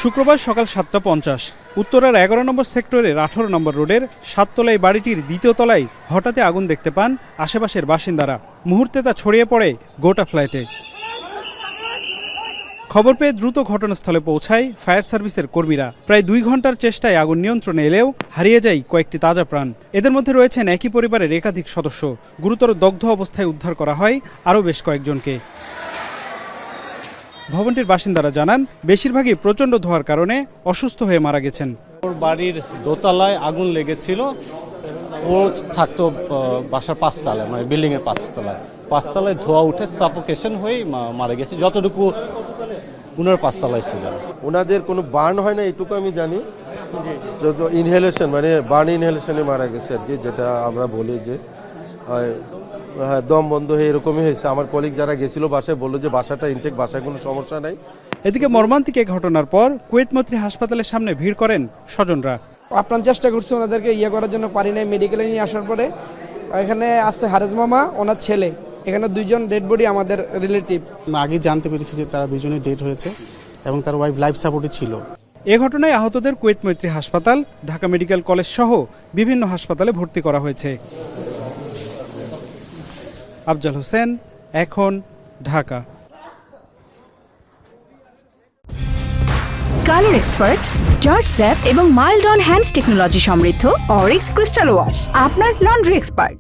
শুক্রবার সকাল ৭টা ৫০ উত্তরার ১১ নম্বর সেক্টরের ১৮ নম্বর রোডের ৭তলায় বাড়িটির দ্বিতীয় তলায় হঠাৎ আগুন দেখতে পান আশেপাশের বাসিন্দারা। মুহূর্তে তা ছড়িয়ে পড়ে গোটা ফ্ল্যাটে। খবর পেয়ে দ্রুত ঘটনাস্থলে পৌঁছায় ফায়ার সার্ভিসের কর্মীরা। প্রায় ২ ঘন্টার চেষ্টায় আগুন নিয়ন্ত্রণে এলেও হারিয়ে যায় কয়েকটি তাজা প্রাণ। এদের মধ্যে রয়েছেন একই পরিবারের একাধিক সদস্য। গুরুতর দগ্ধ অবস্থায় উদ্ধার করা হয় আরও বেশ কয়েকজনকে। ভবনটির বাসিন্দারা জানান, বেশিরভাগই প্রচণ্ড ধোঁয়ার কারণে অসুস্থ হয়ে মারা গেছেন। ওর বাড়ির দোতলায় আগুন লেগেছিল। ও থাকতো বাসার ৫ তলায়, মানে বিল্ডিংয়ের ৫ তলায় ধোঁয়া উঠে সাফোকেশন হয়ে মারা গেছে। যতটুকু উনার ৫ তলায় ছিল। ওনাদের কোনো বার্ন হয় না এটুকু আমি জানি, ইনহেলেশন মানে বার্ন ইনহেলেশনে মারা গেছে আর কি, যেটা আমরা বলি যে হ্যাঁ দম বন্ধ হয়ে এরকমই হয়েছে। আমার কলিগ যারা গেছিল বাসায় বললো যে বাসাটা ইনটেক, বাসায় কোনো সমস্যা নাই। এদিকে মর্মান্তিক এই ঘটনার পর কুয়েত মৈত্রী হাসপাতালের সামনে ভিড় করেন স্বজনরা। আপ্রাণ চেষ্টা করছে ওনাদেরকে করার জন্য, পারি নাই। মেডিকেলে নিয়ে আসার পরে এখানে আসছে হারেজ মামা, ওনার ছেলে। এখানে 2জন ডেড বডি আমাদের রিলেটিভ। আগে জানতে পেরেছি যে তারা 2জনই ডেড হয়েছে এবং তার ওয়াইফ লাইফ সাপোর্টে ছিল। এ ঘটনায় আহতদের কুয়েত মৈত্রী হাসপাতাল, ঢাকা মেডিকেল কলেজ সহ বিভিন্ন হাসপাতালে ভর্তি করা হয়েছে। আফজাল হোসেন, এখন, Dhaka. Colour expert, George sap এবং মাইল্ড অন হ্যান্ডস টেকনোলজি সমৃদ্ধ অরিক্স ক্রিস্টাল ওয়াশ আপনার লন্ড্রি এক্সপার্ট।